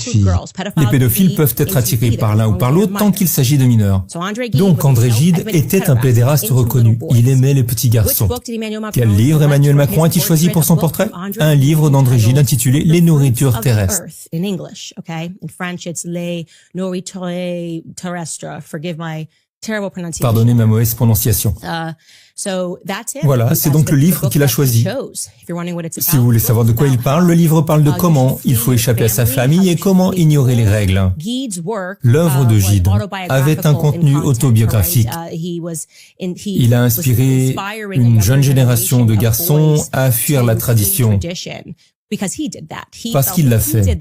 petites filles. Les pédophiles peuvent être attirés par l'un ou par l'autre tant qu'il s'agit de mineurs. Donc André Gide était un pédéraste reconnu. Il aimait les petits garçons. Quel livre Emmanuel Macron a-t-il choisi pour son portrait? Un livre d'André Gide intitulé Les nourritures terrestres. Pardonnez ma mauvaise prononciation. Voilà, c'est donc le livre qu'il a choisi. Si vous voulez savoir de quoi il parle, le livre parle de comment il faut échapper à sa famille et comment ignorer les règles. L'œuvre de Gide avait un contenu autobiographique. Il a inspiré une jeune génération de garçons à fuir la tradition. Parce qu'il l'a fait.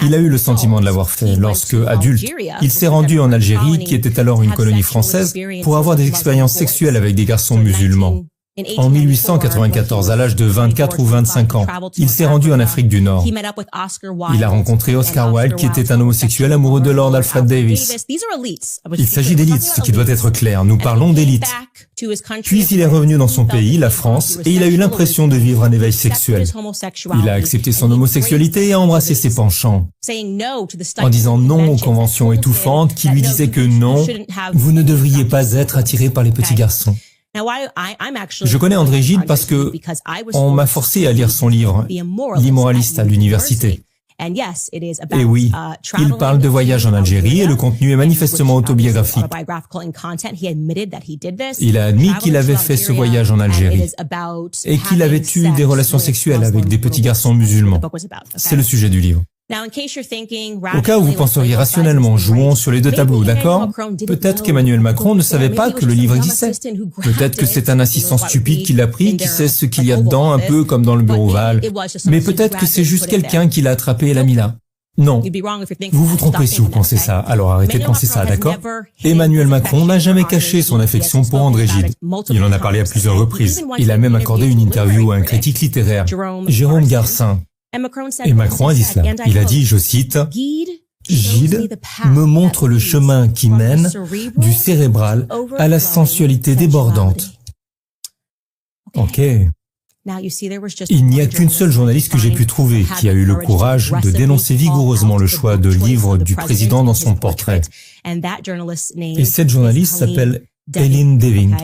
Il a eu le sentiment de l'avoir fait. Lorsque, adulte, il s'est rendu en Algérie, qui était alors une colonie française, pour avoir des expériences sexuelles avec des garçons musulmans. En 1894, à l'âge de 24 ou 25 ans, il s'est rendu en Afrique du Nord. Il a rencontré Oscar Wilde, qui était un homosexuel amoureux de Lord Alfred Davis. Il s'agit d'élites, ce qui doit être clair. Nous parlons d'élites. Puis il est revenu dans son pays, la France, et il a eu l'impression de vivre un éveil sexuel. Il a accepté son homosexualité et a embrassé ses penchants, en disant non aux conventions étouffantes qui lui disaient que non, vous ne devriez pas être attiré par les petits garçons. Je connais André Gide parce que on m'a forcé à lire son livre, L'immoraliste, à l'université. Et oui, il parle de voyage en Algérie et le contenu est manifestement autobiographique. Il a admis qu'il avait fait ce voyage en Algérie et qu'il avait eu des relations sexuelles avec des petits garçons musulmans. C'est le sujet du livre. Au cas où vous penseriez rationnellement, jouons sur les deux tableaux, d'accord? Peut-être qu'Emmanuel Macron ne savait pas que le livre existait. Peut-être que c'est un assistant stupide qui l'a pris, qui sait ce qu'il y a dedans, un peu comme dans le bureau ovale. Mais peut-être que c'est juste quelqu'un qui l'a attrapé et l'a mis là. Non. Vous vous trompez si vous pensez ça, alors arrêtez de penser ça, d'accord? Emmanuel Macron n'a jamais caché son affection pour André Gide. Il en a parlé à plusieurs reprises. Il a même accordé une interview à un critique littéraire, Jérôme Garcin. Et Macron a dit cela. Il a dit, je cite, « Gide me montre le chemin qui mène du cérébral à la sensualité débordante. » Ok. Il n'y a qu'une seule journaliste que j'ai pu trouver qui a eu le courage de dénoncer vigoureusement le choix de livre du président dans son portrait. Et cette journaliste s'appelle Eileen Deving.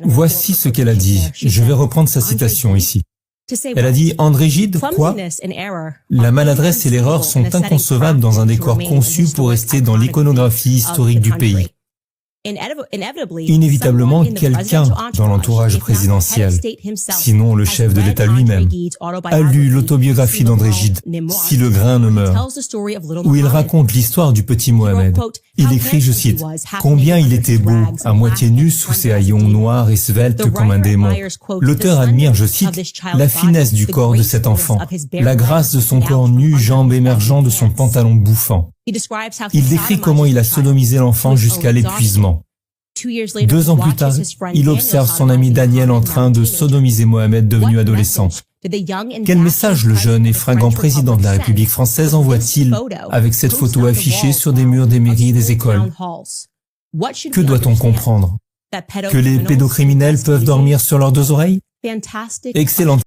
Voici ce qu'elle a dit. Je vais reprendre sa citation ici. Elle a dit « André Gide, quoi? La maladresse et l'erreur sont inconcevables dans un décor conçu pour rester dans l'iconographie historique du pays. » Inévitablement, quelqu'un dans l'entourage présidentiel, sinon le chef de l'État lui-même, a lu l'autobiographie d'André Gide, Si le grain ne meurt, où il raconte l'histoire du petit Mohamed. Il écrit, je cite, « Combien il était beau, à moitié nu sous ses haillons noirs et sveltes comme un démon. » L'auteur admire, je cite, « la finesse du corps de cet enfant, la grâce de son corps nu, jambes émergeant de son pantalon bouffant. » Il décrit comment il a sodomisé l'enfant jusqu'à l'épuisement. 2 ans plus tard, il observe son ami Daniel en train de sodomiser Mohamed devenu adolescent. Quel message le jeune et fringant président de la République française envoie-t-il avec cette photo affichée sur des murs des mairies et des écoles? Que doit-on comprendre? Que les pédocriminels peuvent dormir sur leurs 2 oreilles? Excellente